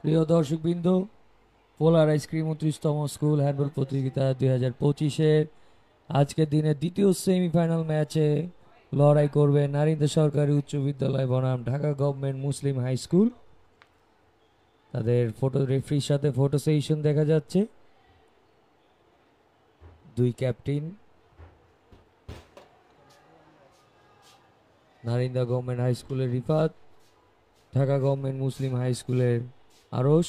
প্রিয় দর্শকবৃন্দ, Polar ice cream ৩৯তম school handball প্রতিযোগিতা ২০২৫-এর আজকের দিনের দ্বিতীয় সেমিফাইনাল ম্যাচে লড়াই করবে নারিন্দা সরকারি উচ্চ বিদ্যালয় বনাম Dhaka government Muslim high school. তাদের ফটো রেফারির সাথে ফটো সেশন দেখা যাচ্ছে। দুই ক্যাপ্টেন, নারিন্দা গভর্নমেন্ট হাই স্কুলের Rifat, Dhaka government Muslim high স্কুলের আরশ।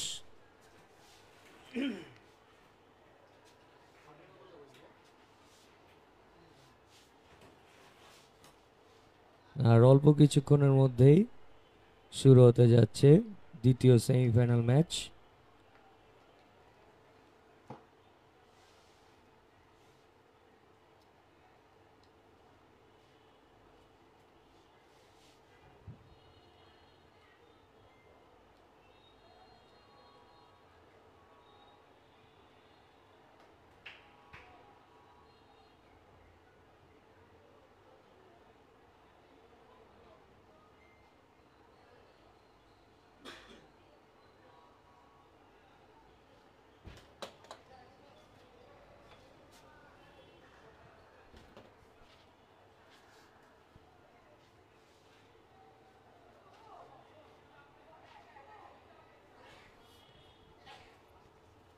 আর অল্প কিছুক্ষণের মধ্যেই শুরু হতে যাচ্ছে দ্বিতীয় সেমিফাইনাল ম্যাচ।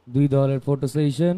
দুই দলের ফটো সেশন।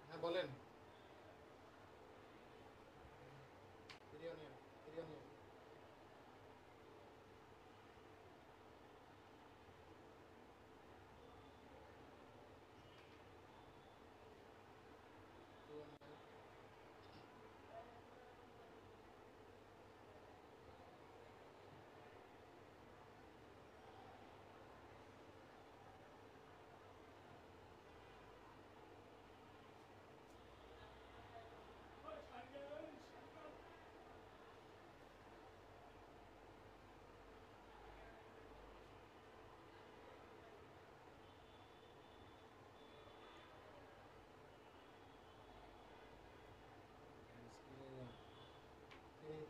হ্যাঁ বলেন। ভিডিও নিয়ে ভিডিও নিয়ে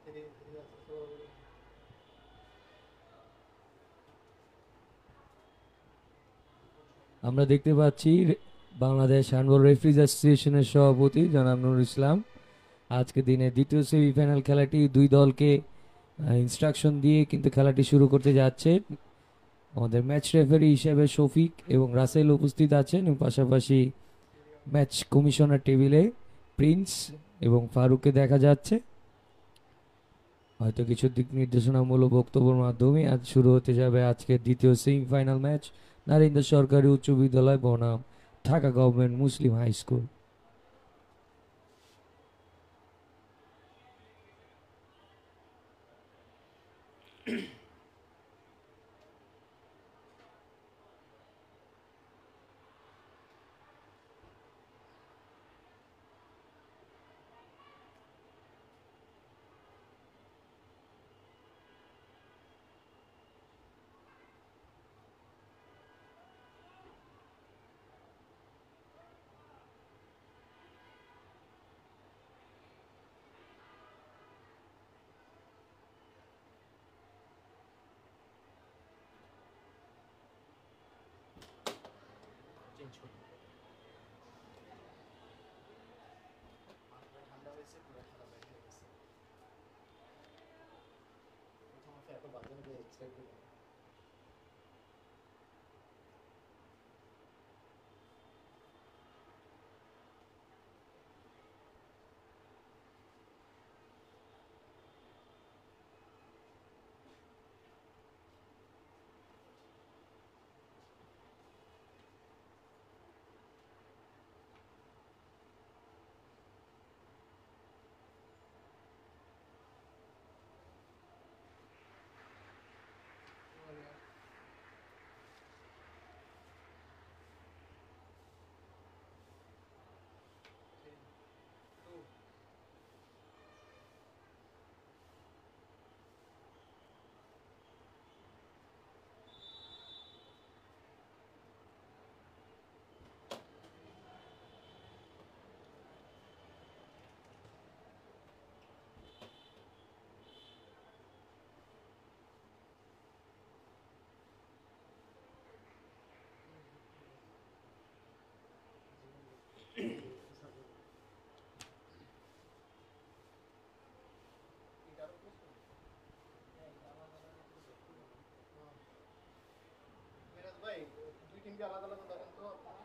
থ্রি থ্রি আছে সবার বলে। আমরা দেখতে পাচ্ছি বাংলাদেশ হ্যান্ডবল রেফারিজ অ্যাসোসিয়েশনের সভাপতি জনাব নুরুল ইসলাম আজকে দিনে দ্বিতীয় সেমিফাইনাল খেলাটি দুই দলকে ইনস্ট্রাকশন দিয়ে কিন্তু খেলাটি শুরু করতে যাচ্ছে। আমাদের ম্যাচ রেফারি হিসেবে শফিক এবং রাসেল উপস্থিত আছেন এবং পাশাপাশি ম্যাচ কমিশনার টেবিলে প্রিন্স এবং ফারুককে দেখা যাচ্ছে। হয়তো কিছু দিক নির্দেশনামূলক বক্তব্যের মাধ্যমে আজ শুরু হতে যাবে আজকের দ্বিতীয় সেমিফাইনাল ম্যাচ নারিন্দা সরকারি উচ্চ বিদ্যালয় বনাম Dhaka government Muslim high school. Change করি। ঠান্ডা হয়েছে, পুরো ঠান্ডা বাইরে হয়ে গেছে। প্রথম হাফে এত বাজে হবে এক্সপেক্ট করি। মিরাজ ভাই, দুই টিমকে আলাদা আলাদা দেখেন তো আপনারা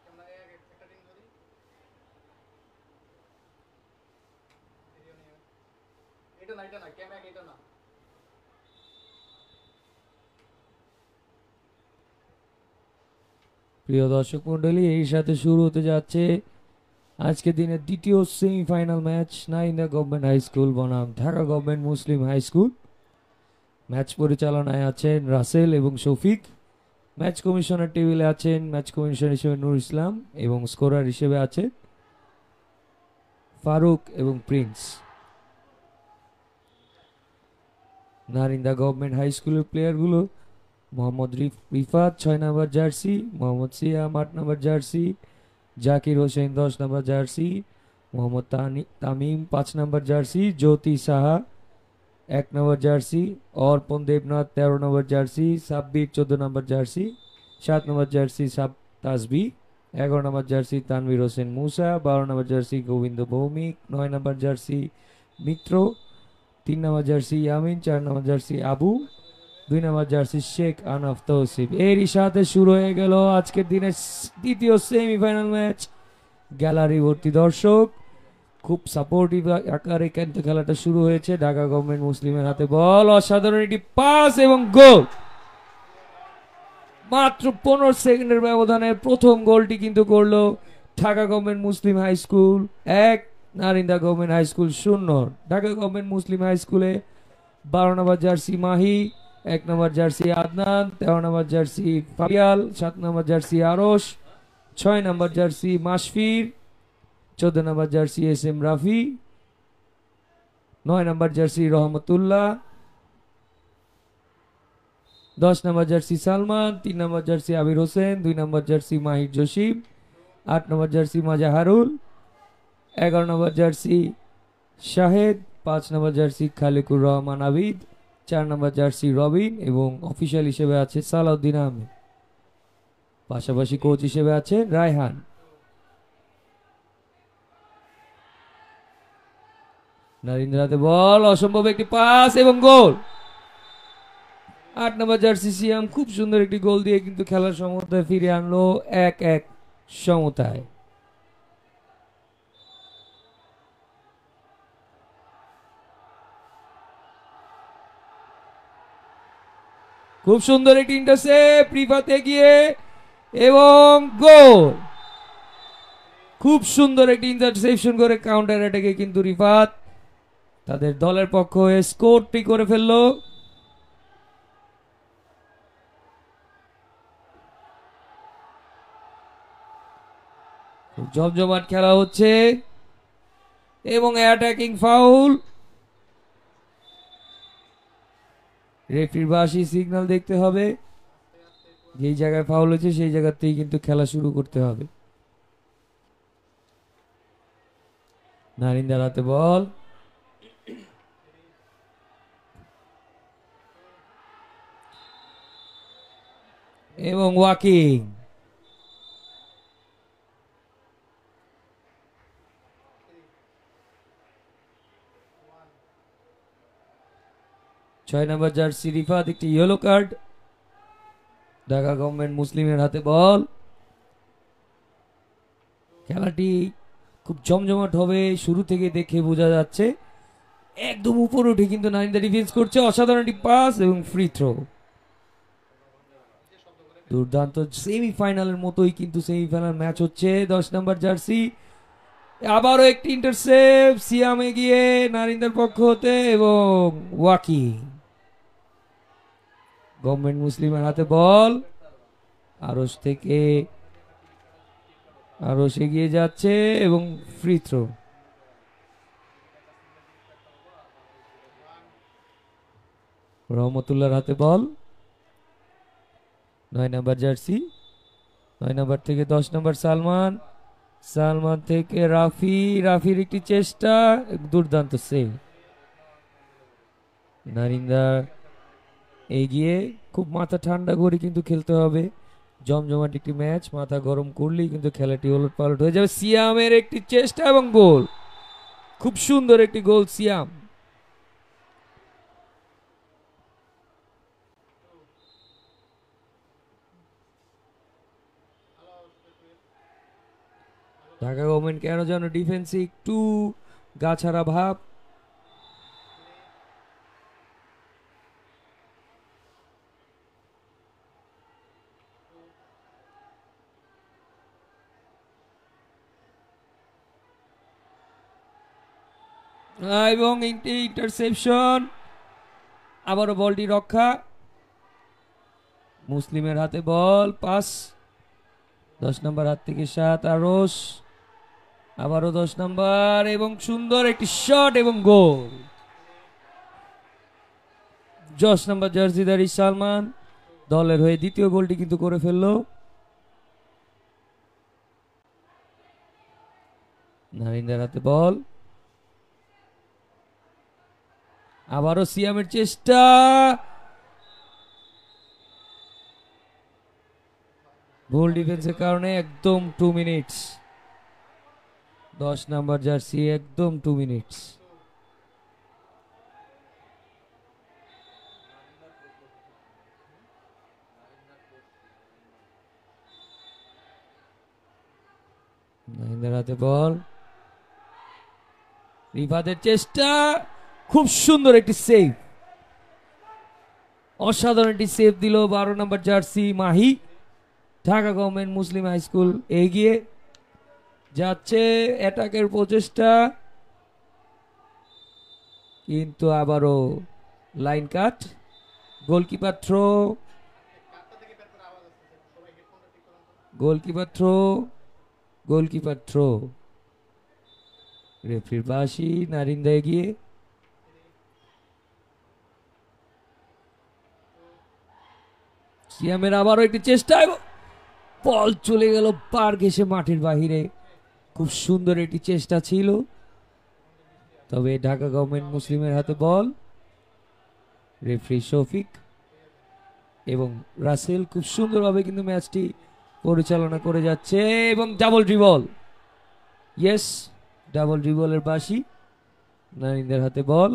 কেমন আগে আগে একটা টিম ধরি। এটা না, এটা না, ক্যামেরা এটা না। প্রিয় দর্শক মন্ডলী, এই সাথে শুরু হতে যাচ্ছে আজকে দিনের দ্বিতীয় semifinal match Narinda government high school বনাম Dhaka government Muslim high school. Match পরিচালনায় আছেন রাসেল এবং শফিক। ম্যাচ কমিশনার টেবিলে আছেন ম্যাচ কমিশনার হিসেবে নুরুল ইসলাম এবং স্কোরার হিসেবে আছে ফারুক এবং প্রিন্স। নারিন্দা গভর্নমেন্ট হাই স্কুলের প্লেয়ারগুলো মোহাম্মদ রিফাত 6 নম্বর জার্সি, মোহাম্মদ সিয়াম 8 number jersey, Zakir Hossain 10 number jersey, Mohammad Tamim 5 নম্বর জার্সি, জ্যোতি সাহা 1 নম্বর জার্সি, অর্পণ Debnath 13 number jersey, Sabbir 14 number jersey, 7 number jersey তাসবি, 11 নম্বর জার্সি তানভীর হোসেন মুসা, 12 number jersey Govinda Bhowmik, 9 number jersey মিত্র, 3 নম্বর জার্সি ইয়ামিন, 4 নম্বর jersey Abu, 2 number jersey Sheikh আনাফ Tausif. এরই সাথে শুরু হয়ে গেল আজকের দিনের দ্বিতীয় সেমিফাইনাল ম্যাচ। গ্যালারি ভর্তি দর্শক, খুব সাপোর্টিভ আকারে কিন্তু খেলাটা শুরু হয়েছে। ঢাকা গভর্নমেন্ট মুসলিমের হাতে বল, অসাধারণ একটি পাস এবং গোল। মাত্র 15 সেকেন্ডের ব্যবধানে প্রথম গোলটি কিন্তু করলো Dhaka government Muslim high school 1, Narinda government high school 0। Dhaka government Muslim high স্কুলে 12 number jersey Mahi, 1 number jersey Adnan, 13 number jersey Fabiyal, 7 number jersey Arosh, 6 number jersey Mashfir, 14 number jersey S M Rafi, 9 number jersey Rahmatullah, 10 number jersey Salman, 3 number jersey Abir Hossain, 2 number jersey Mahir Jasim, 8 number jersey Mazharul, 11 নম্বর jersey Shahed, 5 নম্বর jersey খালিকুর Rahman Abid, 4 নম্বর jersey Robin এবং official হিসেবে আছে সালাউদ্দিন আহমেদ। পাশাপাশি coach হিসেবে আছে রায়হান। নারিন্দার হাতে বল, অসম্ভব একটি পাস এবং গোল। 8 নম্বর জার্সি সিয়াম খুব সুন্দর একটি গোল দিয়ে কিন্তু খেলার সমতায় ফিরে আনলো 1-1 সমতায়। খুব সুন্দর একটি ইন্টারসেপ্ট রিফাত এগিয়ে এবং গোল। খুব সুন্দর একটি ইন্টারসেপশন করে কাউন্টার অ্যাটাকে কিন্তু রিফাত তাদের দলের পক্ষ হয়ে স্কোরটি করে ফেললো। জমজমাট খেলা হচ্ছে এবং অ্যাটাকিং ফাউল। রেফারির বাঁশি সিগন্যাল দেখতে হবে, যেই জায়গায় ফাউল হয়েছে সেই জায়গাতেই কিন্তু খেলা শুরু করতে হবে। নারিন্দার হাতে বল এবং ওয়াকিং। ছয় নম্বর জার্সি রিফাত একটি ইয়েলো কার্ড। ঢাকা গভর্নমেন্ট মুসলিমের হাতে বল। খেলাটি খুব জমজমাট হবে, শুরু থেকে দেখে বোঝা যাচ্ছে। একদম উপর উঠে কিন্তু নারিন্দা ডিফেন্স করছে, অসাধারণ একটি পাস এবং ফ্রি থ্রো। দুর্দান্ত সেমিফাইনালের মতোই কিন্তু সেমিফাইনাল ম্যাচ হচ্ছে। 10 নম্বর জার্সি আবারও একটি ইন্টারসেপ্ট, সিয়াম এগিয়ে নারিন্দার পক্ষ হতে এবং ওয়াকি। গভর্নমেন্ট মুসলিমের হাতে বল, আরশ থেকে আরশ এগিয়ে যাচ্ছে এবং ফ্রি থ্রো। রহমতুল্লাহর হাতে বল। 9 নম্বর জার্সি, 9 নম্বর থেকে 10 নম্বর সালমান, সালমান থেকে রাফি, রাফির একটি চেষ্টা, দুর্দান্ত সেভ। নারিন্দা এগিয়ে, খুব মাথা ঠান্ডা করে কিন্তু খেলতে হবে। জমজমাট একটি ম্যাচ, মাথা গরম করলেই কিন্তু খেলাটি ওলট পালট হয়ে যাবে। সিয়ামের একটি চেষ্টা এবং গোল, খুব সুন্দর একটি গোল সিয়াম। ঢাকা গভর্নমেন্ট কেন যেন ডিফেন্সে একটু গাছাড়া ভাব। এবং ইন্টারসেপশন, আবারও বলটি রক্ষা। মুসলিমের হাতে বল, পাস 10 নম্বর হাত থেকে 7 আরশ, আবারও 10 নম্বর এবং সুন্দর একটি শট এবং গোল। 10 নম্বর জার্সিধারী সালমান দলের হয়ে দ্বিতীয় গোলটি কিন্তু করে ফেললো। নারিন্দার হাতে বল, আবারও সিয়ামের চেষ্টা, ভুল ডিফেন্সের কারণে একদম 2 মিনিটস। 10 নম্বর জার্সি একদম 2 মিনিটস। নারিন্দার হাতে বল, রিফাতের চেষ্টা, খুব সুন্দর একটি সেভ, অসাধারণ একটি সেভ দিল 12 number jersey Mahi. Dhaka government Muslim high school এগিয়ে যাচ্ছে, অ্যাটাকের প্রচেষ্টা, কিন্তু আবারও line cut. Goalkeeper throw, goalkeeper throw, goalkeeper throw. রেফারির বাঁশি, নারিন্দা এগিয়ে। সিয়ামের আবারও একটি চেষ্টা, বল চলে গেল পার ঘেসে মাঠের বাহিরে। খুব সুন্দর একটি চেষ্টা ছিল। তবে ঢাকা গভর্নমেন্ট মুসলিমের হাতে বল। রেফারি শফিক এবং রাসেল খুব সুন্দরভাবে কিন্তু ম্যাচটি পরিচালনা করে যাচ্ছে এবং ডাবল ড্রিবল। ইয়েস, ডাবল ড্রিবলের বাসি। নারিন্দার হাতে বল।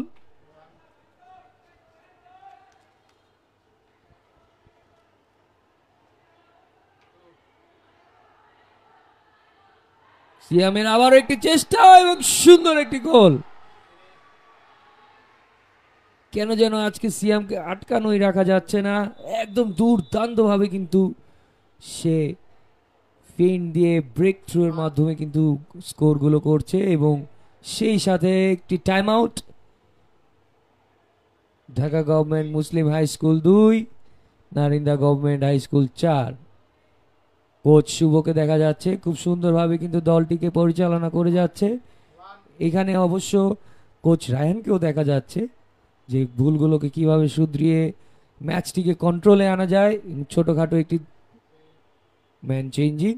সিয়ামের আবারও একটি চেষ্টা এবং সুন্দর একটি গোল। কেন যেন আজকে সিয়ামকে আটকানোই রাখা যাচ্ছে না, একদম দুর্দান্ত ভাবে কিন্তু সে ফিন দিয়ে ব্রেক থ্রু এর মাধ্যমে কিন্তু স্কোরগুলো করছে এবং সেই সাথে একটি time out. Dhaka government Muslim high school 2, Narinda government high school 4। Coach শুভকে দেখা যাচ্ছে খুব সুন্দরভাবে কিন্তু দলটিকে পরিচালনা করে যাচ্ছে। এখানে অবশ্য কোচ রায়ানকেও দেখা যাচ্ছে যে ভুলগুলোকে কিভাবে শুধরিয়ে ম্যাচটিকে কন্ট্রোলে আনা যায়। ছোটখাটো একটি ম্যান চেঞ্জিং।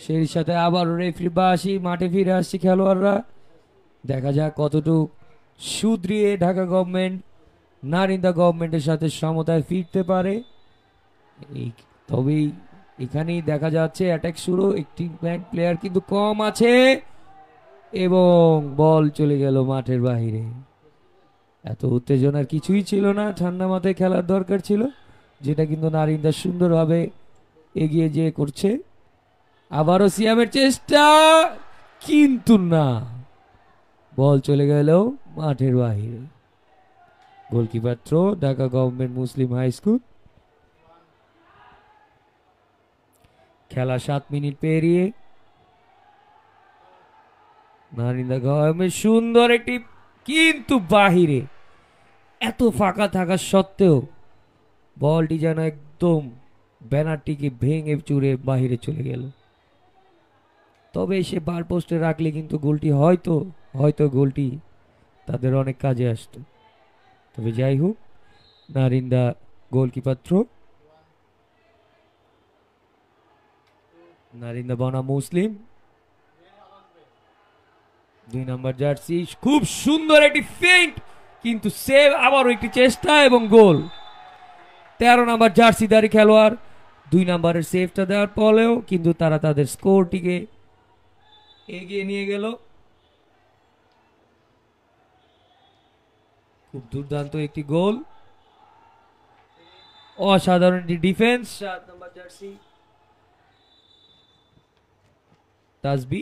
সেই সাথে আবার রেফারি বাসি, মাঠে ফিরে আসছে খেলোয়াড়রা। দেখা যাক কতটুকু শুধরিয়ে ঢাকা গভর্নমেন্ট নারিন্দা গভর্নমেন্টের সাথে সমতায় ফিরতে পারে। তবেই এখানেই দেখা যাচ্ছে অ্যাটাক শুরু। একটি প্লেয়ার কিন্তু কম আছে এবং বল চলে গেল মাঠের বাহিরে। এত উত্তেজনার কিছুই ছিল না, ঠান্ডা মাথায় খেলার দরকার ছিল, যেটা কিন্তু নারিন্দা সুন্দরভাবে এগিয়ে যেয়ে করছে। আবারও সিয়ামের চেষ্টা, কিন্তু না, বল চলে গেল মাঠের বাহিরে। Goalkeeper throw, Dhaka government Muslim high school. খেলা 7 মিনিট পেরিয়ে। নারিন্দা গভর্নমেন্ট সুন্দর একটি, কিন্তু বাহিরে। এত ফাঁকা থাকা সত্ত্বেও বলটি যেন একদম ব্যানারটিকে ভেঙে চুরে বাহিরে চলে গেল। তবে সে বার পোস্টে রাখলে কিন্তু গোলটি হয়তো গোলটি তাদের অনেক কাজে আসতো। তবে যাই হোক, নারিন্দা গোলকিপার থ্রো। নারিন্দা বনাম মুসলিম 2 নম্বর জার্সি। খুব সুন্দর একটি ফেইন্ট, কিন্তু সেভ। আবারও একটি চেষ্টা এবং গোল। 13 নম্বর জার্সিধারী খেলোয়াড় 2 নম্বরের সেভটা দেওয়ার পরেও কিন্তু তারা তাদের স্কোরটিকে এগিয়ে নিয়ে গেল। খুব দুর্দান্ত একটি গোল, অসাধারণ একটি ডিফেন্স। 7 নম্বর জার্সি তাসবি।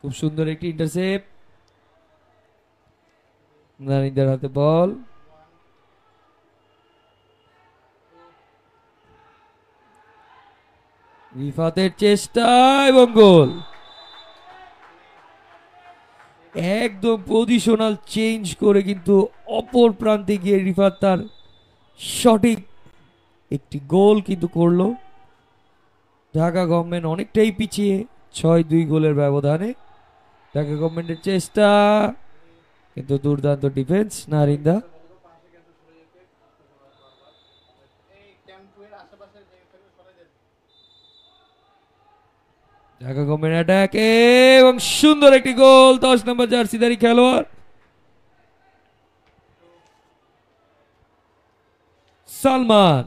খুব সুন্দর একটি ইন্টারসেপ্ট। নারিন্দার হাতে বল। রিফাতের চেষ্টা এবং গোল। একদম পজিশনাল চেঞ্জ করে কিন্তু অপর প্রান্তে গিয়ে রিফাত তার সঠিক একটি গোল কিন্তু করলো। ঢাকা গভর্নমেন্ট অনেকটাই পিছিয়ে 6-2 গোলের ব্যবধানে। ঢাকা গভর্নমেন্টের চেষ্টা, কিন্তু দুর্দান্ত defence Narinda. Dhaka government attack এবং সুন্দর একটি গোল। 10 নম্বর জার্সিধারী খেলোয়াড় সালমান।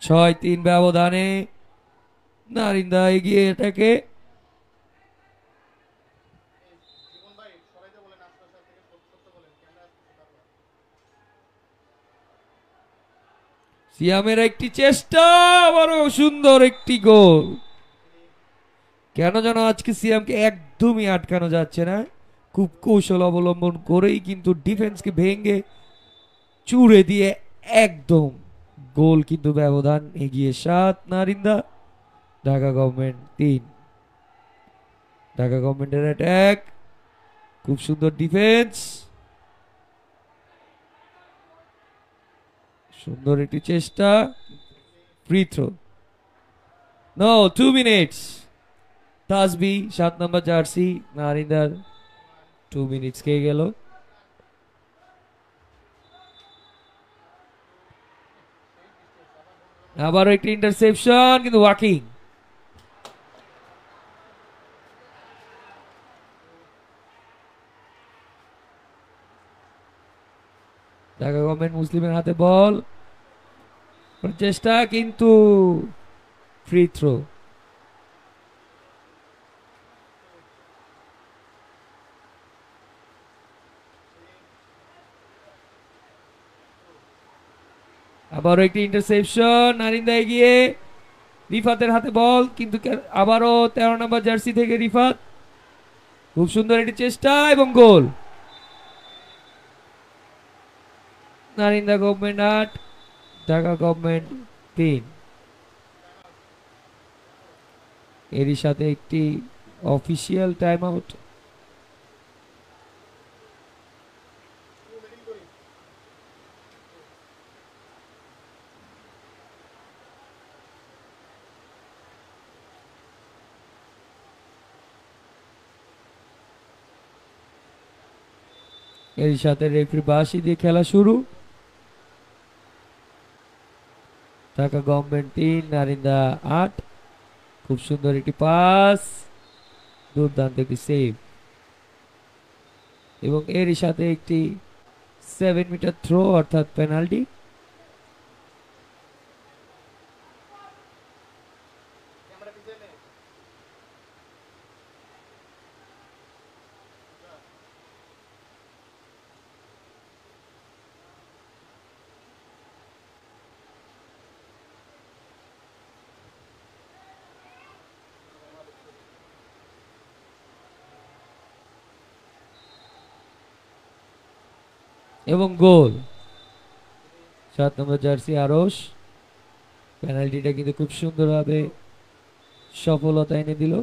6-3 ব্যবধানে নারিন্দা এগিয়ে এটাকে। সিয়ামের একটি চেষ্টা, আবারও সুন্দর একটি গোল। কেন যেন আজকে সিয়ামকে একদমই আটকানো যাচ্ছে না। খুব কৌশল অবলম্বন করেই কিন্তু ডিফেন্সকে ভেঙে চুড়ে দিয়ে একদম গোল কিন্তু ব্যবধান এগিয়ে 7 নারিন্দা, ঢাকা গভর্নমেন্ট 3। ঢাকা গভর্নমেন্টের অ্যাটাক, খুব সুন্দর ডিফেন্স। সুন্দর একটি চেষ্টা, ফ্রি থ্রো। No, 2 minutes. তাসবি 7 নম্বর জার্সি নারিন্দার 2 মিনিটস খেয়ে গেল। আবারও একটি ইন্টারসেপশন, কিন্তু ওয়াকিং। ঢাকা গভর্নমেন্ট মুসলিমের হাতে বল, চেষ্টা কিন্তু ফ্রি থ্রো। আবারও একটি ইন্টারসেপশন, নারিন্দা এগিয়ে, রিফাতের হাতে বল, কিন্তু আবারও 13 নম্বর জার্সি থেকে রিফাত, খুব সুন্দর একটি চেষ্টা এবং goal. Narinda government 8, Dhaka government 3। এরই সাথে একটি অফিসিয়াল টাইম আউট। এর সাথে রেফারি বাঁশি দিয়ে খেলা শুরু। ঢাকা গভর্নমেন্ট 3, নারিন্দা 8। খুব সুন্দর একটি পাস, দুর্দান্ত একটি সেভ, এবং এর সাথে একটি 7 মিটার থ্রো অর্থাৎ পেনাল্টি। ক্যামেরা পিছিয়ে নে। এবং গোল। 7 নম্বর জার্সি আরশ পেনাল্টিটা কিন্তু খুব সুন্দরভাবে সফলতা এনে দিল।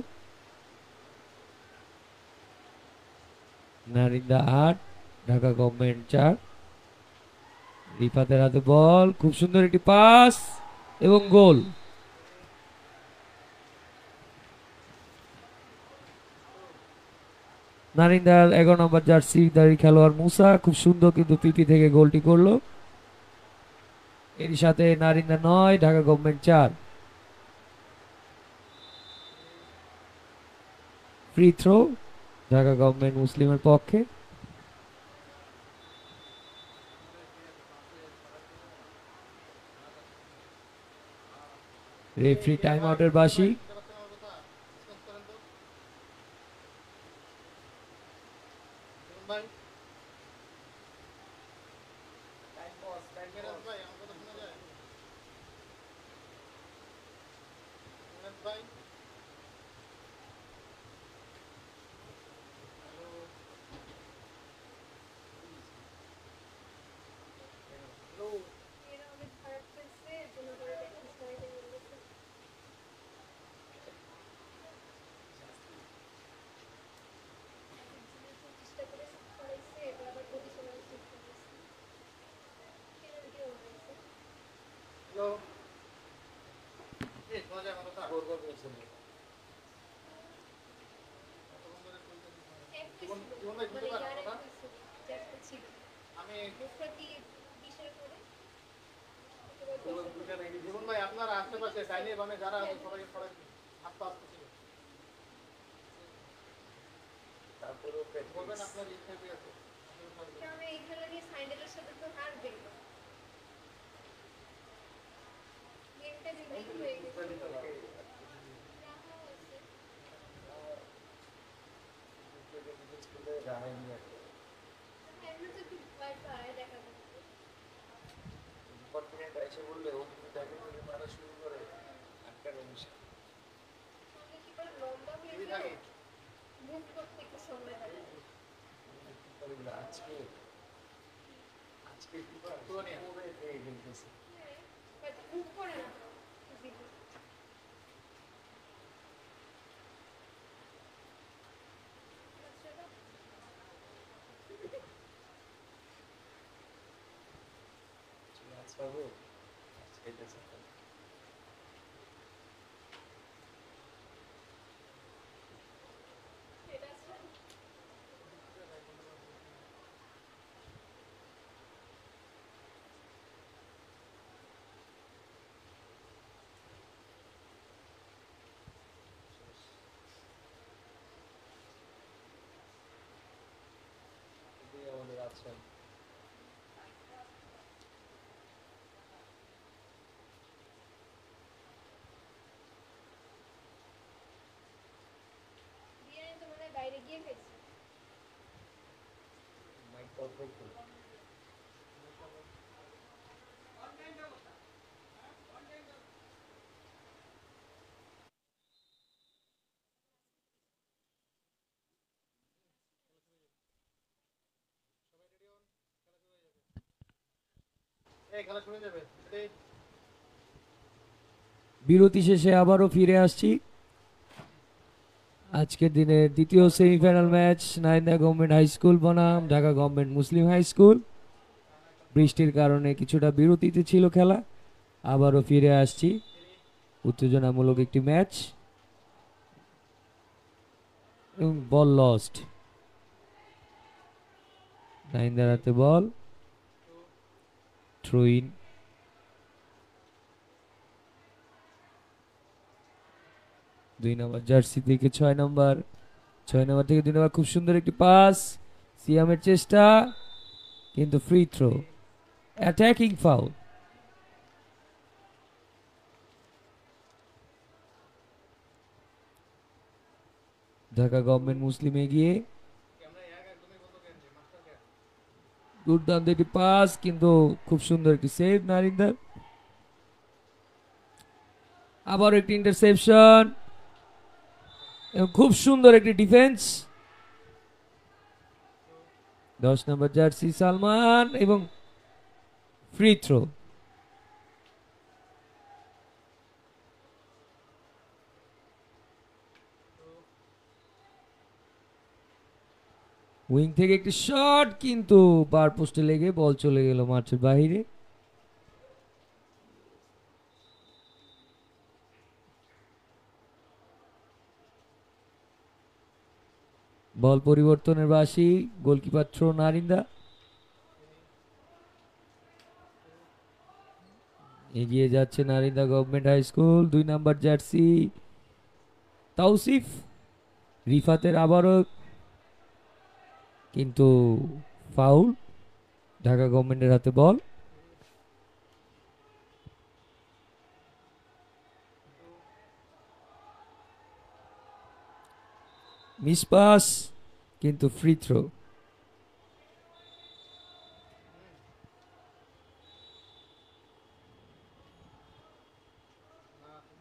নারিন্দা 8, ঢাকা গভর্নমেন্ট 4। রিফাতের হাতে বল, খুব সুন্দর একটি পাস এবং গোল। নারিন্দার 11 নম্বর জার্সি দাঁড়ি খেলোয়াড় মুসা খুব সুন্দর কিন্তু পিপি থেকে গোলটি করলো। এর সাথে Narinda 9, Dhaka government 4। Free throw Dhaka government মুসলিমের পক্ষে। রেফারি টাইম আউটের বাঁশি। ভাই মিরাজ ভাই আমার কথা শোনা যায়? মিরাজ ভাই হ্যালো। এরা অনেক খারাপ খেলছে, এর জন্য করে দেখি সবাইকে নিয়ে গেছে। চেষ্টা করে শুট করাইছে, এবার আবার পজিশনাল শুট করাইছে। পেনাল্টিও হয়েছে। হ্যালো। এই শোনা যায় আমার কথা? গোল গোল করেছে। একটা জীবন ছিল, জীবন ভাই শুনতে মানে পারেন ইয়ার কথা? একটা ছিল, চারটা ছিল। আমি মুফাতি কিসের করে? একেবারে দর্শক জীবন ভাই আপনার আশেপাশে ডাইনে বামে যারা আছে সবাইকে সরাই দিন। হাত পা আসতে ছিল। বলবেন আপনার ইচ্ছা কি আছে? কারণ এই খেলা নিয়ে সাইন্ডেলের সাথে তো হারবে। গেমটা রিমেক হয়ে গেছে। রাহা হয়েছে। এমনি তো একটু ভয় পায় দেখা যাচ্ছে। সঙ্গে কি করে লম্বা হয়ে টিভি গেল? থাকে। মুভ করতে একটু সময় লাগে। পুরনিয়া। হ্যাঁ, হয়তো মুভ করে না তো। easily। বাচ্চাটা এটা আছে বিরিয়ানি তো মনে হয় বাইরে গিয়ে খাইছি এই খেলা শুরু হয়ে যাবে এই বিরতি শেষে আবারও ফিরে আসছি আজকের দিনের দ্বিতীয় semifinal match Narinda government high school বনাম Dhaka government Muslim high school. বৃষ্টির কারণে কিছুটা বিরতিতে ছিল খেলা, আবারও ফিরে আসছি। উত্তেজনামূলক একটি ম্যাচ এবং বল লস্ট। নাইন্দার হাতে বল, থ্রো ইন। দুই নম্বর জার্সি থেকে 6 নম্বর, 6 নম্বর থেকে 2 নম্বর, খুব সুন্দর একটি পাস। সিয়ামের চেষ্টা, কিন্তু free throw, attacking foul. Dhaka government Muslim এগিয়ে, দুর্দান্ত একটি পাস, কিন্তু খুব সুন্দর একটি সেভ নারিন্দার। আবার একটি ইন্টারসেপশন এবং খুব সুন্দর একটি ডিফেন্স। 10 নম্বর জার্সি সালমান এবং ফ্রি থ্রো। উইং থেকে একটি শট, কিন্তু বার পোস্টে লেগে বল চলে গেল মাঠের বাইরে। বল পরিবর্তনের বাসি, গোলকিপার থ্রো নারিন্দা। এগিয়ে যাচ্ছে Narinda government high school. 2 number jersey Tawsif, রিফাতের আবারও কিন্তু ফাউল। ঢাকা গভর্নমেন্টের হাতে বল। মিস পাস, কিন্তু ফ্রি থ্রো।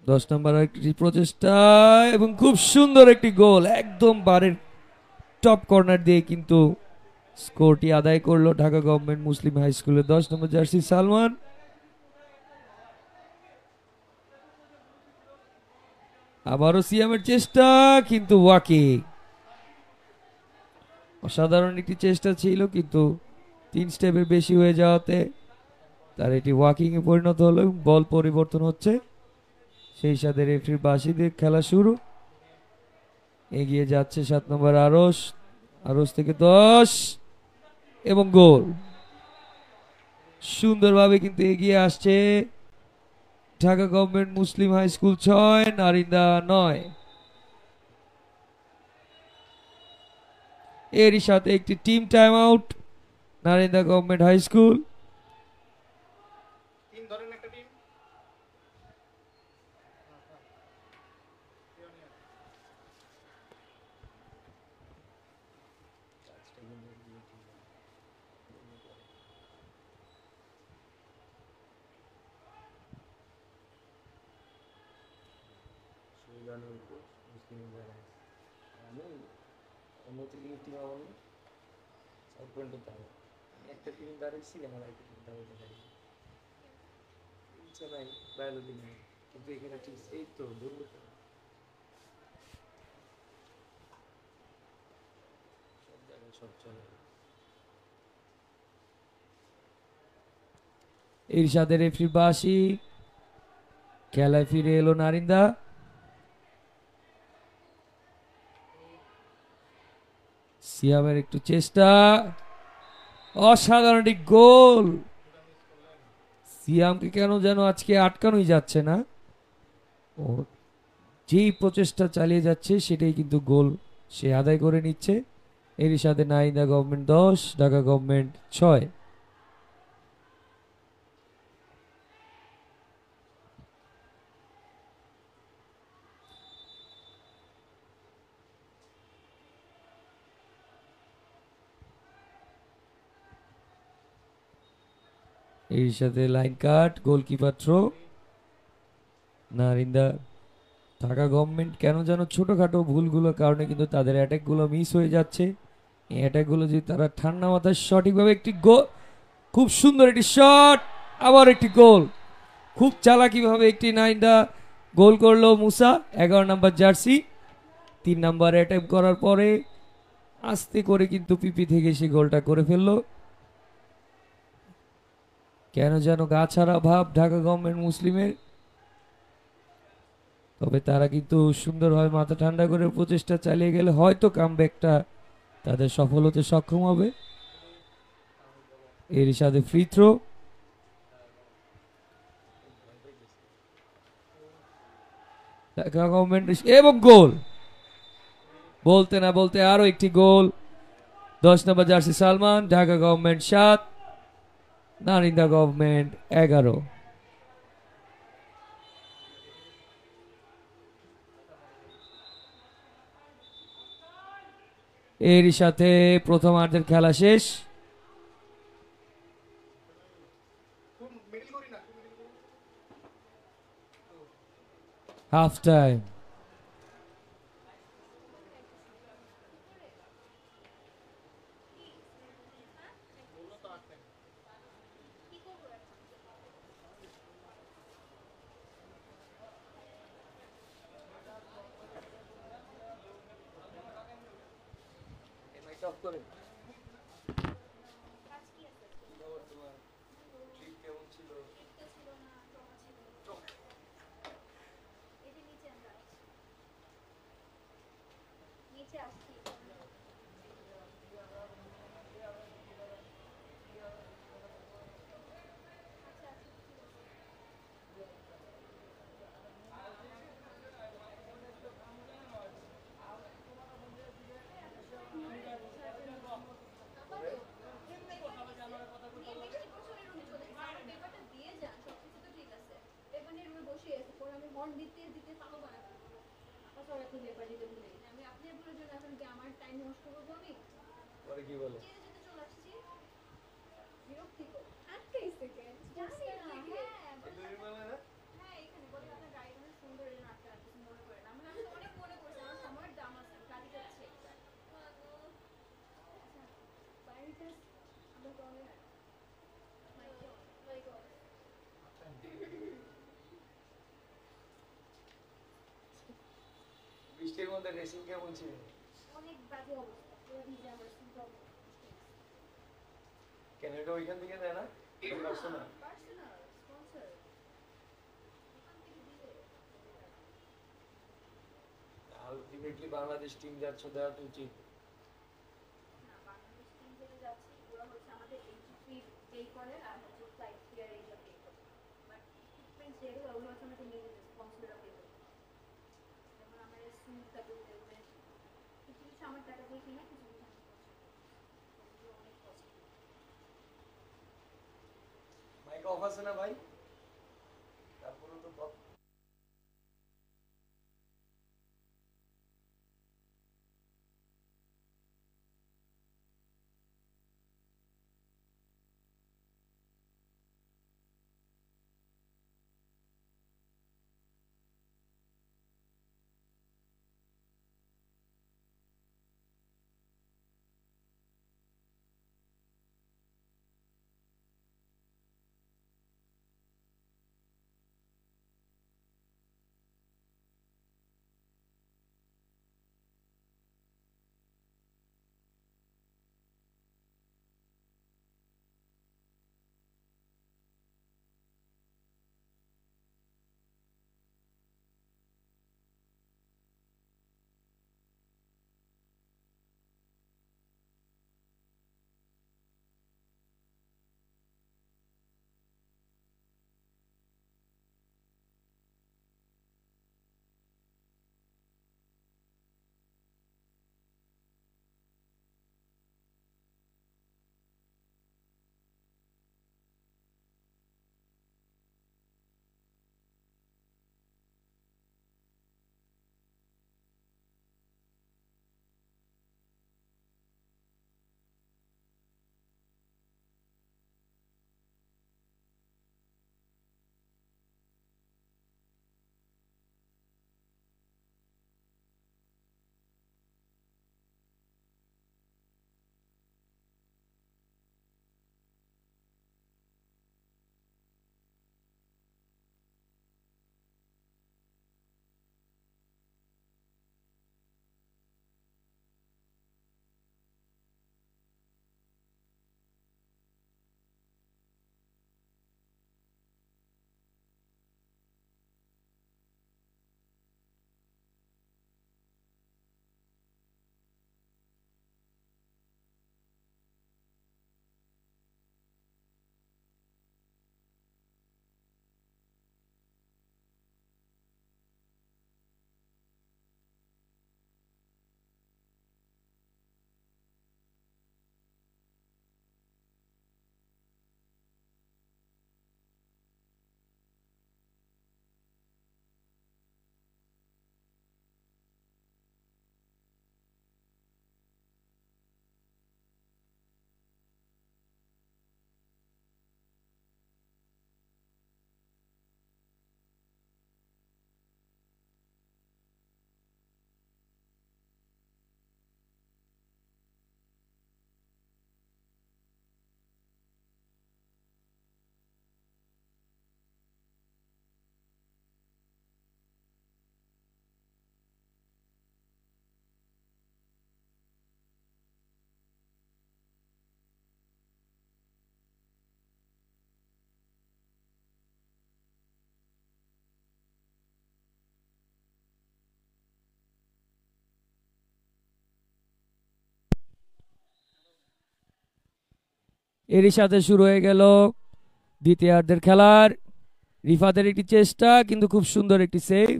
10 নম্বর একটি প্রচেষ্টা এবং খুব সুন্দর একটি গোল, একদম বারের টপ কর্নার দিয়ে কিন্তু স্কোরটি আদায় করলো ঢাকা গভর্নমেন্ট মুসলিম হাই স্কুলের 10 নম্বর জার্সি সালমান। আবারও সিয়ামের চেষ্টা, কিন্তু ওয়াকি। অসাধারণ একটি চেষ্টা ছিল, কিন্তু 3 স্টেপের বেশি হয়ে যাওয়াতে তার এটি ওয়াকিং এ পরিণত হলো। বল পরিবর্তন হচ্ছে, সেই সাথে রেফারির বাঁশি দিয়ে খেলা শুরু। এগিয়ে যাচ্ছে 7 নম্বর আরশ, আরশ থেকে 10 এবং গোল। সুন্দরভাবে কিন্তু এগিয়ে আসছে Dhaka government Muslim high school 6, Narinda 9। এরই সাথে একটি team time out Narinda government high school. Team ধরেন একটা টিম একটা টিম দাঁড়িয়েছি, আমার একটা টিম দাঁড়িয়ে নাই, বায়োলজি নাই, কিন্তু এখানে ঠিক এই তো ধরবো তো, সব জায়গায় সব চলে। ইরশাদের রেফারির বাঁশি, খেলায় ফিরে এলো নারিন্দা। সিয়ামের একটু চেষ্টা, অসাধারণ একটি গোল। সিয়ামকে কেন যেন আজকে আটকানোই যাচ্ছে না, ও যেই প্রচেষ্টা চালিয়ে যাচ্ছে সেটাই কিন্তু গোল সে আদায় করে নিচ্ছে। এরই সাথে নারিন্দা গভর্নমেন্ট 10, ঢাকা গভর্নমেন্ট 6। এর সাথে line cut, goalkeeper throw. Narinda Dhaka government কেন যেন ছোটখাটো ভুলগুলোর কারণে কিন্তু তাদের অ্যাটাকগুলো মিস হয়ে যাচ্ছে। এই অ্যাটাকগুলো যদি তারা ঠান্ডা মাথায় সঠিকভাবে একটি গোল, খুব সুন্দর একটি শট, আবার একটি গোল। খুব চালাকিভাবে একটি নারিন্দা গোল করলো মুসা, 11 নম্বর জার্সি। 3 নাম্বার অ্যাটাক করার পরে আস্তে করে কিন্তু পিপি থেকে সে গোলটা করে ফেললো। কেন যেন গা ছাড়া ভাব ঢাকা গভর্নমেন্ট মুসলিমের, তবে তারা কিন্তু সুন্দরভাবে মাথা ঠান্ডা করে প্রচেষ্টা চালিয়ে গেলে হয়তো কামব্যাকটা তাদের সফল হতে সক্ষম হবে। এর সাথে ফ্রি থ্রো, ঢাকা গভর্নমেন্ট এবং গোল। বলতে না বলতে আরো একটি goal. 10 number jersey Salman, Dhaka government 7, Narinda government 11। এরই সাথে প্রথমার্ধের খেলা শেষ। মিডল করি না, হাফ টাইম। কি করবো এখন? কাজ কি আছে? লিখতে ছিল না, জমা ছিল। এই যে নিচে আমরা আসছি। নিচে আসছি। আচ্ছা, আচ্ছা, ঠিক আছে। আবারও? নির্দিষ্ট প্রশ্নের রুমে চলে গেছে। আমার পেপারটা দিয়ে যান, সবকিছু তো ঠিক আছে। পেপার নিয়ে রুমে বসে আছে, পরে আমি হর্ন দিতে দিতে পাগল বানাতে থাকবো। সরি, আপনি পেপার দিতে ভুলে গেছি। আমি আপনার ভুলের জন্য এখন কি আমার টাইম নষ্ট করবো আমি? কি বলে যেতে যেতে চলে আসছি। বিরক্তিকর। আটকাইছে কেন? জানি না। হ্যাঁ, হ্যাঁ, এখানে বলে আপনার গাড়ি অনেক সুন্দর, এই জন্য আটকা রাখতেছি, মনে করেন। আমি তো অনেক মনে করছি, আমার সময়ের দাম আছে, গাড়ি যাচ্ছে। বাড়িটা আমরা গলে মাই গড, মাই গড। বৃষ্টির মধ্যে রেসিং কেমন ছিল? অনেক বাজে অবস্থা, পুরো ভিজে আমার শুনতে হবে। কেন এটা ওইখান থেকে দেয় না? পার্সোনাল পার্সোনাল স্পন্সর ওখান থেকে দিলে আলটিমেটলি বাংলাদেশ টিম যাচ্ছ, দেওয়া তো উচিত। না, বাংলাদেশ টিম যেটা যাচ্ছি ওরা হচ্ছে আমাদের এন্ট্রি ফি পে করে আর হচ্ছে ফ্লাইট ফেয়ার এইসব পে করে, বাট ইকুইপমেন্ট যেগুলো ওগুলো হচ্ছে আমাদের নিজেদের স্পন্সররা পে করে। যেমন আমার স্যুট, তারপর এগুলো কিছু কিছু আমার টাকা দিয়ে কিনা, কিছু কিছু আমি স্পন্সর করি, অনেক কস্টলি। মাইক অফ আছে না ভাই? তারপরে তো এরই সাথে শুরু হয়ে গেল দ্বিতীয়ার্ধের খেলার। রিফাতের একটি চেষ্টা, কিন্তু খুব সুন্দর একটি সেভ।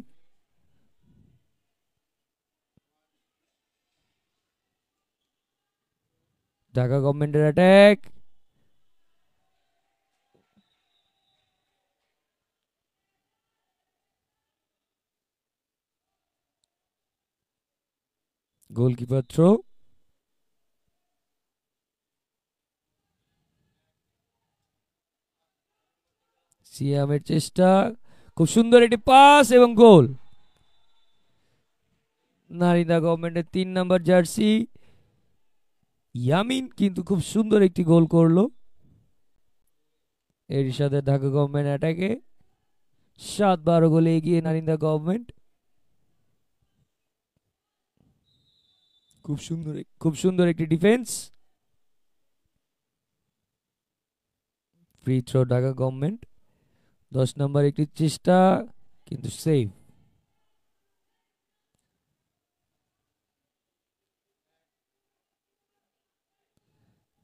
ঢাকা গভর্নমেন্টের অ্যাটাক। Goalkeeper throw. সিয়ামের চেষ্টা, খুব সুন্দর একটি পাস এবং গোল। নারিন্দা গভর্নমেন্টের 3 নম্বর জার্সি ইয়ামিন কিন্তু খুব সুন্দর একটি গোল করলো। এর সাথে ঢাকা গভর্নমেন্ট অ্যাটাকে 7-12 গোলে এগিয়ে নারিন্দা গভর্নমেন্ট। খুব সুন্দর একটি defence. Free throw Dhaka government. 10 নম্বর একটি চেষ্টা, কিন্তু সেভ।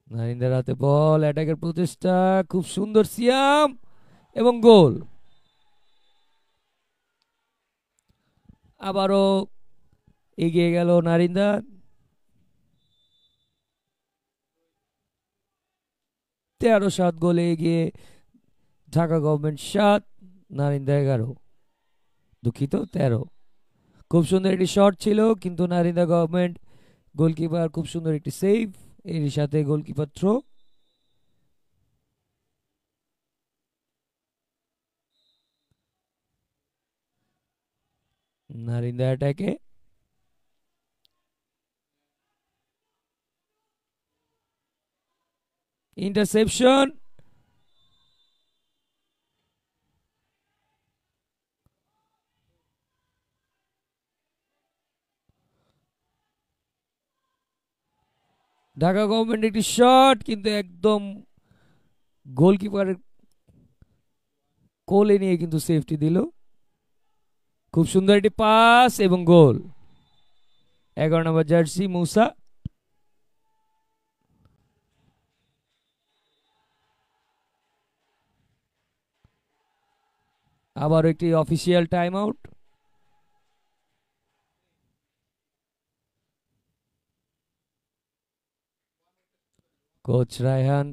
নারিন্দার হাতে বল, অ্যাটাকের প্রচেষ্টা, খুব সুন্দর সিয়াম এবং গোল। আবারও এগিয়ে গেল নারিন্দা। 13-7 গোলে এগিয়ে ঢাকা গভর্নমেন্ট 7, নারিন্দা 11, দুঃখিত 13। খুব সুন্দর একটি শট ছিল, কিন্তু নারিন্দা গভর্নমেন্ট গোলকিপার খুব সুন্দর একটি সেভ। এর সাথে গোলকিপার থ্রো। নারিন্দা অ্যাটাকে। ইন্টারসেপশন। ঢাকা গভর্নমেন্ট একটি শট, কিন্তু একদম গোলকিপারের কোলে নিয়ে কিন্তু সেফটি দিল। খুব সুন্দর একটি পাস এবং গোল। 11 নম্বর জার্সি মুসা। আবার একটি official time out. Coach Raihan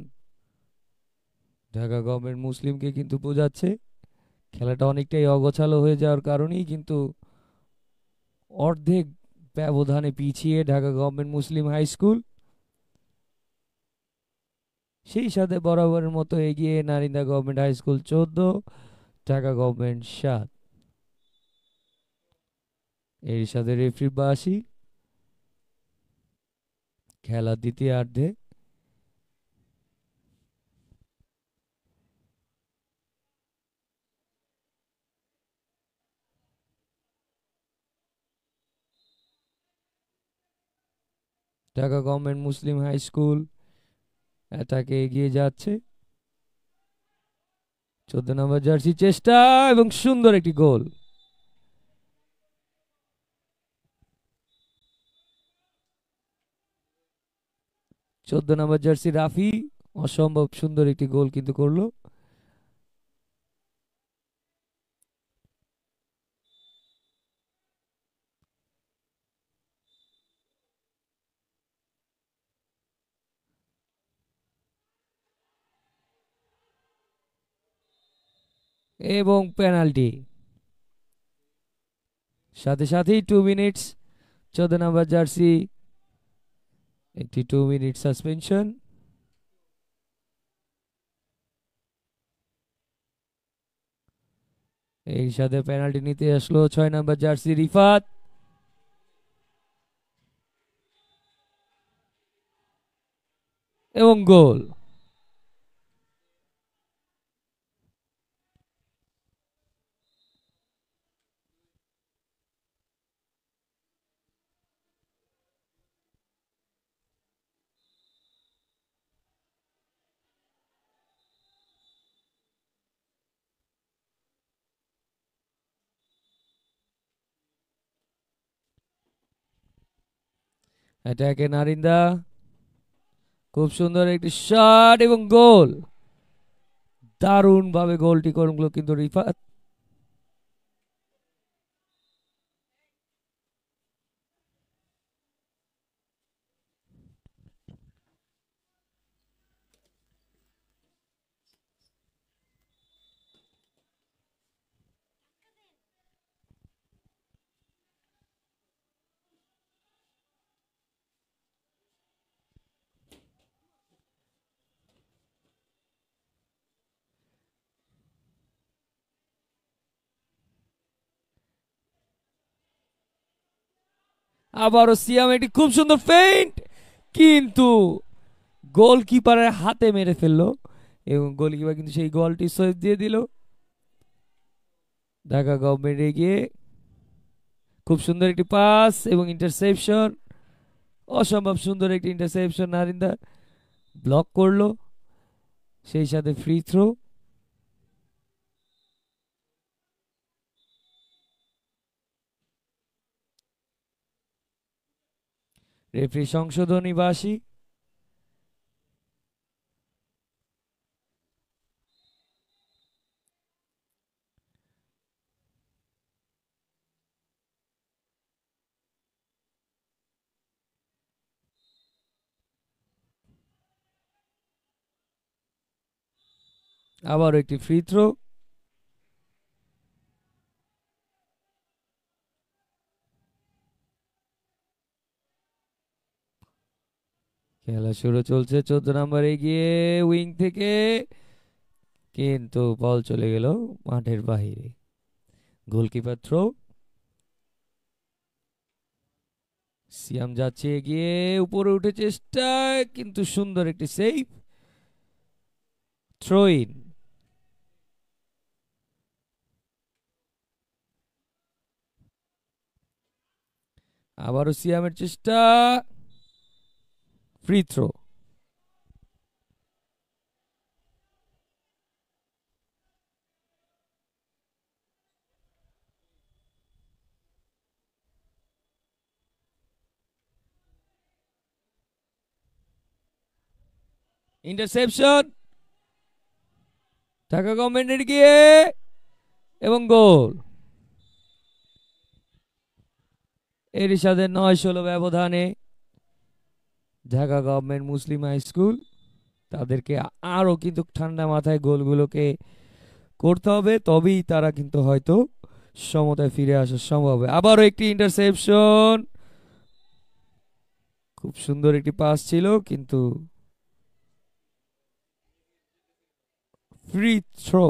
Dhaka government মুসলিমকে কিন্তু বোঝাচ্ছে খেলাটা অনেকটাই অগোছালো হয়ে যাওয়ার কারণেই কিন্তু অর্ধেক ব্যবধানে পিছিয়ে Dhaka government Muslim high school. সেই সাথে বরাবরের মতো এগিয়ে Narinda government high school 14, Dhaka government 7। এর সাথে রেফারি বাসি। খেলা দ্বিতীয়ার্ধে। Dhaka government Muslim high school অ্যাটাকে এগিয়ে যাচ্ছে। 14 নম্বর জার্সি চেষ্টা এবং সুন্দর একটি গোল। চোদ্দ নম্বর জার্সি রাফি অসম্ভব সুন্দর একটি গোল কিন্তু করলো। এবং পেনাল্টি। সাথে সাথেই 2 মিনিটস। 14 নম্বর জার্সি একটি 2 মিনিট সাসপেনশন। এই সাথে পেনাল্টি নিতে আসলো 6 নম্বর জার্সি রিফাত। এবং গোল। অ্যাটাকে নারিন্দা। খুব সুন্দর একটি শট এবং গোল। দারুণ ভাবে গোলটি করলো কিন্তু রিফাত। আবারও সিয়াম একটি খুব সুন্দর ফেইন্ট, কিন্তু গোলকিপারের হাতে মেরে ফেললো এবং গোলকিপার কিন্তু সেই গোলটি সেভ দিয়ে দিল। ঢাকা গভর্নমেন্ট এগিয়ে, খুব সুন্দর একটি পাস এবং ইন্টারসেপশন, অসম্ভব সুন্দর একটি ইন্টারসেপশন, নারিন্দা ব্লক করলো, সেই সাথে ফ্রি থ্রো। রেফারি সংশোধনী বাসী। আবারও একটি ফ্রি থ্রো। খেলা শুরু চলছে, 14 নম্বর এগিয়ে উইং থেকে, কিন্তু বল চলে গেল মাঠের বাহিরে। Goalkeeper throw. সিয়াম যাচ্ছে এগিয়ে, উপরে উঠে চেষ্টা, কিন্তু সুন্দর একটি সেভ। Throw in. আবারও সিয়ামের চেষ্টা, ফ্রি থ্রো। ইন্টারসেপশন, ঢাকা গভর্নমেন্টের গিয়ে এবং গোল। এরই সাথে 9-16 ব্যবধানে Dhaka government Muslim high school, তাদেরকে আরো কিন্তু ঠান্ডা মাথায় গোলগুলোকে করতে হবে, তবেই তারা কিন্তু হয়তো সমতায় ফিরে আসা সম্ভব হবে। আবারও একটি ইন্টারসেপশন, খুব সুন্দর একটি পাস ছিল, কিন্তু ফ্রি থ্রো।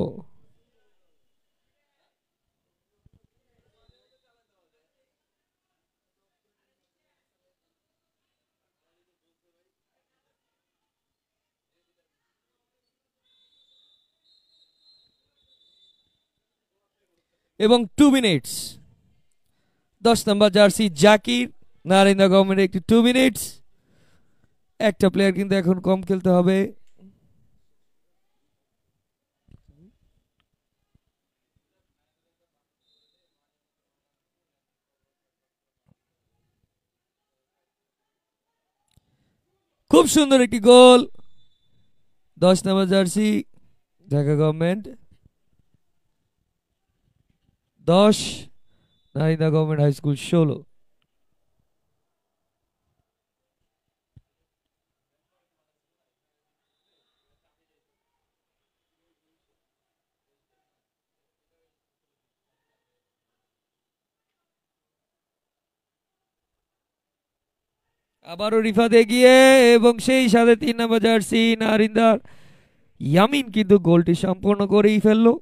এবং 2 minutes, 10 number jersey Zakir, Narinda government একটি 2 মিনিটস। একটা প্লেয়ার কিন্তু এখন কম খেলতে হবে। খুব সুন্দর একটি goal, 10 number jersey Dhaka government 10, Narinda government high school 16। আবারও রিফাত এগিয়ে, এবং সেই সাথে 3 নম্বর জার্সি নারিন্দার ইয়ামিন কিন্তু গোলটি সম্পূর্ণ করেই ফেললো।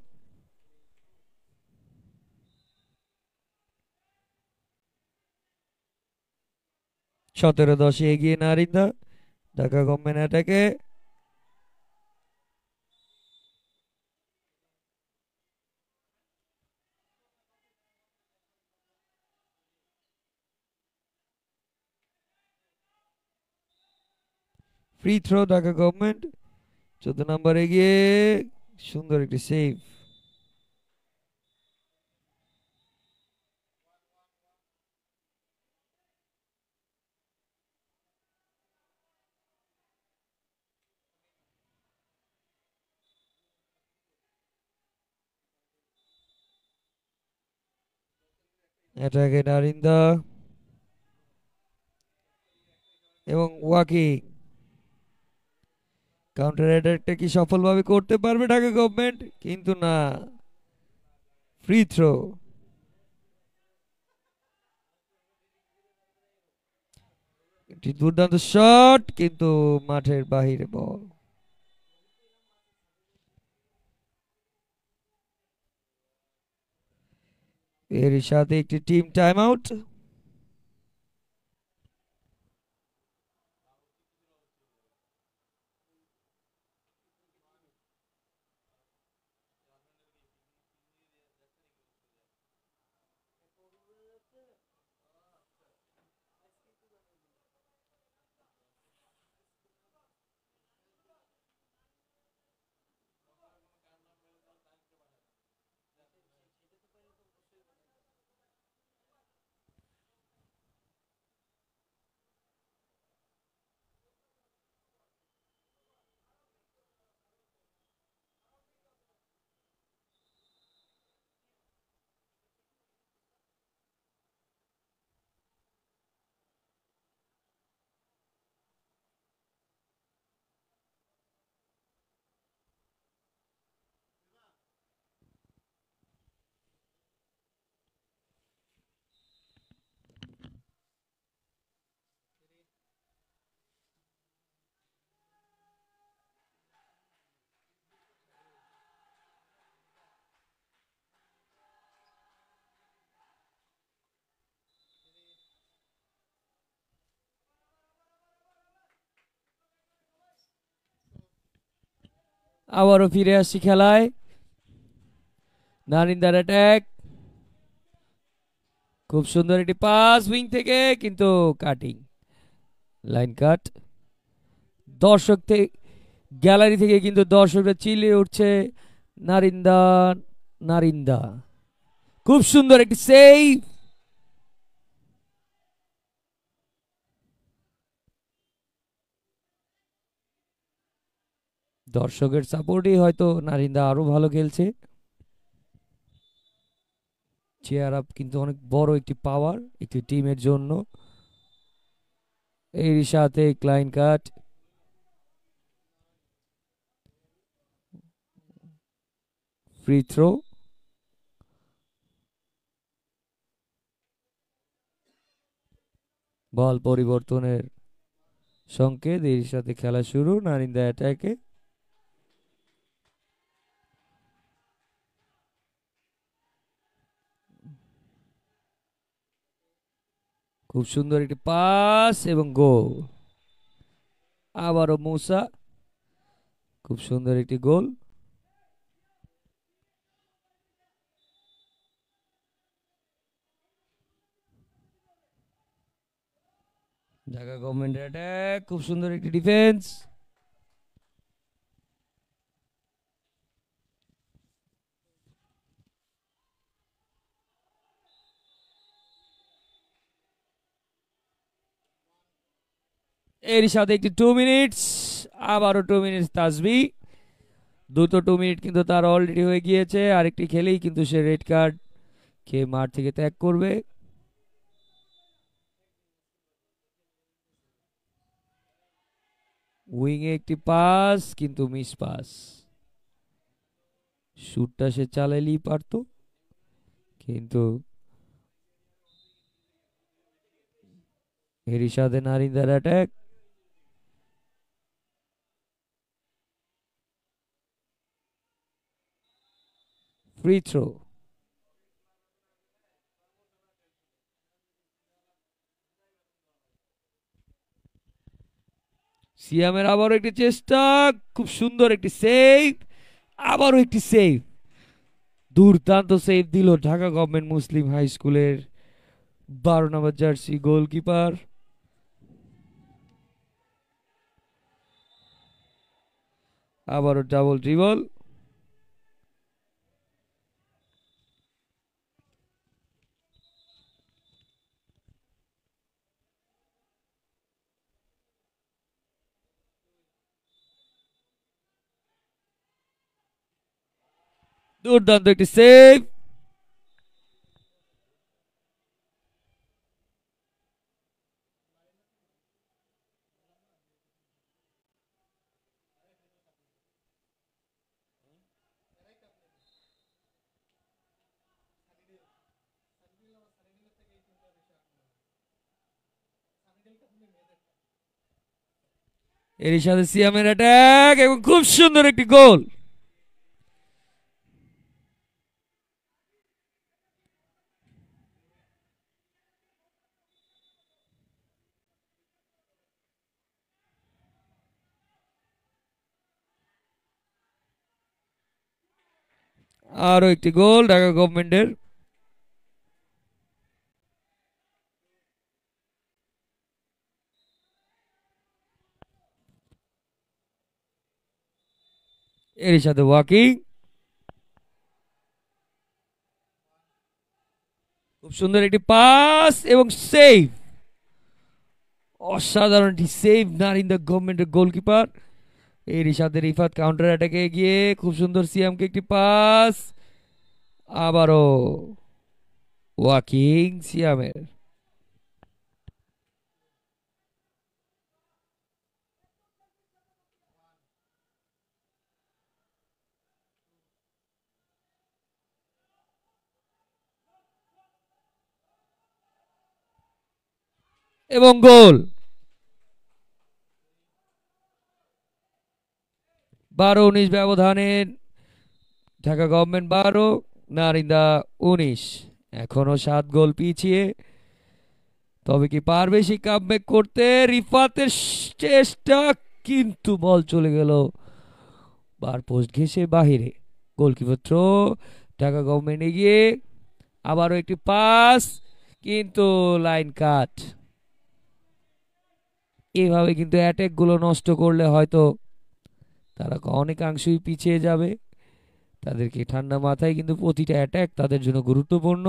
সতেরো 10 এগিয়ে নারিন্দা, ঢাকা গভর্নমেন্ট অ্যাটাকে। Free throw Dhaka government, 14 number এগিয়ে, সুন্দর একটি সেভ। অ্যাটাকে নারিন্দা এবং ওয়াকিং। কাউন্টার অ্যাটাকটা কি সফলভাবে করতে পারবে ঢাকা গভর্নমেন্ট? কিন্তু না, ফ্রি থ্রো। একটি দুর্দান্ত শট, কিন্তু মাঠের বাহিরে বল। এরই সাথে একটি টিম টাইম আউট। আবারও ফিরে আসছি খেলায়। নারিন্দার অ্যাটাক, খুব সুন্দর একটি পাস উইং থেকে, কিন্তু কাটিং, লাইন কাট। দর্শক থেকে, গ্যালারি থেকে কিন্তু দর্শকরা চিল্লিয়ে উঠছে নারিন্দা, নারিন্দা। খুব সুন্দর একটি সেভ। দর্শকের সাপোর্টই হয়তো নারিন্দা আরো ভালো খেলছে। চেয়ার আপ কিন্তু অনেক বড় একটি পাওয়ার একটি টিমের জন্য। এর সাথে ক্লাইন কাট, ফ্রি থ্রো। বল পরিবর্তনের সংকেত, এর সাথে খেলা শুরু নারিন্দা অ্যাটাকে। খুব সুন্দর একটি পাস এবং গোল। আবারও মুসা, খুব সুন্দর একটি গোল। ঢাকা গভর্নমেন্ট অ্যাটাক, খুব সুন্দর একটি ডিফেন্স। এর সাথে একটি 2 মিনিটস, আবারও 2 মিনিটস তাসবি। দুটো 2 মিনিট কিন্তু তার অলরেডি হয়ে গিয়েছে, আরেকটি খেলেই কিন্তু সে রেড কার্ড খেয়ে মাঠ থেকে ত্যাগ করবে। উইংয়ে একটি পাস, কিন্তু মিস পাস। শুটটা সে চালাইলেই পারতো, কিন্তু এরিশাদে নারিন্দার অ্যাটাক। Free throw. সিয়ামের আবারও একটি চেষ্টা, খুব সুন্দর একটি সেভ, আবারও একটি সেভ। দুর্দান্ত সেভ দিল ঢাকা গভর্নমেন্ট মুসলিম হাই স্কুলের 12 নম্বর জার্সি গোলকিপার। আবারও ডাবল ড্রিবল। দুর্দান্ত একটি সেভ। এরই সাথে সিয়ামের অ্যাটাক এবং খুব সুন্দর একটি গোল। আরো একটি গোল ঢাকা গভর্নমেন্টের। এরই সাথে ওয়াকিং, খুব সুন্দর একটি পাস এবং সেভ, অসাধারণ একটি সেভ নারিন্দা গভর্নমেন্টের গোলকিপার। এরই সাথে রিফাত কাউন্টার অ্যাটাকে গিয়ে খুব সুন্দর সিয়ামকে একটি পাস, আবারও ওয়াকিং সিয়ামের। এবং গোল। 12-19 ব্যবধানে ঢাকা গভর্নমেন্ট 12, নারিন্দা 19। এখনো 7 গোল পিছিয়ে। তবে কি পারবে সেই কামব্যাক করতে? রিফাতের চেষ্টা, কিন্তু বল চলে গেল বার পোস্ট ঘেঁষে বাহিরে। গোলকিপার থ্রো, ঢাকা গভর্নমেন্ট এগিয়ে, আবারও একটি পাস, কিন্তু লাইন কাট। এভাবে কিন্তু অ্যাটাক গুলো নষ্ট করলে হয়তো তারা অনেকাংশই পিছিয়ে যাবে। তাদেরকে ঠান্ডা মাথায় কিন্তু প্রতিটা অ্যাটাক তাদের জন্য গুরুত্বপূর্ণ।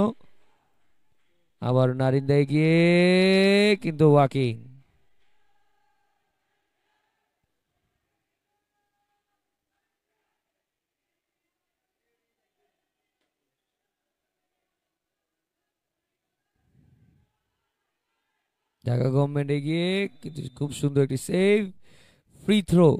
আবার নারিন্দা এগিয়ে, কিন্তু ওয়াকিং। ঢাকা গভর্নমেন্ট এগিয়ে, কিন্তু খুব সুন্দর একটি সেভ, ফ্রি থ্রো।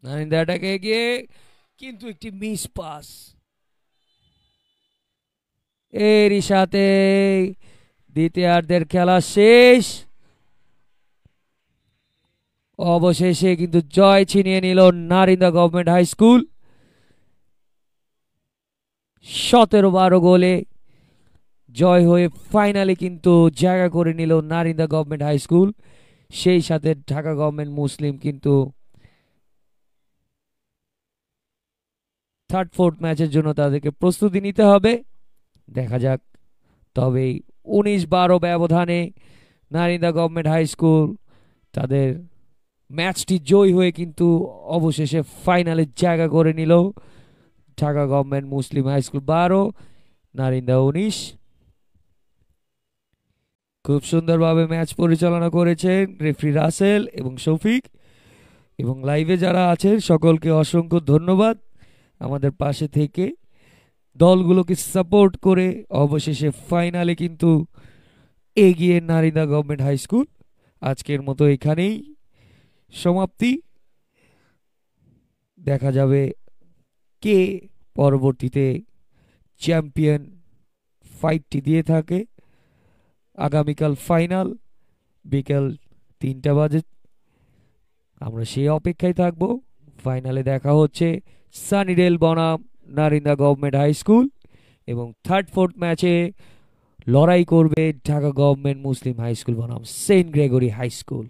নারিন্দা অ্যাটাকে এগিয়ে, কিন্তু একটি মিস পাস। এরই সাথে দ্বিতীয়ার্ধের খেলা শেষ। অবশেষে কিন্তু জয় ছিনিয়ে নিল নারিন্দা গভর্নমেন্ট হাই স্কুল। 17-12 গোলে জয় হয়ে ফাইনালে কিন্তু জায়গা করে নিল নারিন্দা গভর্নমেন্ট হাই স্কুল। সেই সাথে ঢাকা গভর্নমেন্ট মুসলিম কিন্তু থার্ড ফোর্থ ম্যাচের জন্য তাদেরকে প্রস্তুতি নিতে হবে। দেখা যাক। তবে 19-12 ব্যবধানে নারিন্দা গভর্নমেন্ট হাই স্কুল তাদের ম্যাচটি জয়ী হয়ে কিন্তু অবশেষে ফাইনালে জায়গা করে নিল। Dhaka government Muslim high school 12, Narinda 19। খুব সুন্দরভাবে ম্যাচ পরিচালনা করেছেন রেফারি রাসেল এবং শফিক। এবং লাইভে যারা আছেন সকলকে অসংখ্য ধন্যবাদ আমাদের পাশে থেকে দলগুলোকে সাপোর্ট করে অবশেষে ফাইনালে কিন্তু এগিয়ে নারিন্দা গভর্নমেন্ট হাই স্কুল। আজকের মতো এখানেই সমাপ্তি। দেখা যাবে কে পরবর্তীতে চ্যাম্পিয়ন ফাইটটি দিয়ে থাকে। আগামীকাল ফাইনাল বিকেল 3টা বাজে, আমরা সেই অপেক্ষায় থাকব। ফাইনালে দেখা হচ্ছে সানিডেল বনাম নারিন্দা গভর্নমেন্ট হাই স্কুল, এবং থার্ড ফোর্থ ম্যাচে লড়াই করবে Dhaka government Muslim high school বনাম সেন্ট গ্রেগরি হাই স্কুল।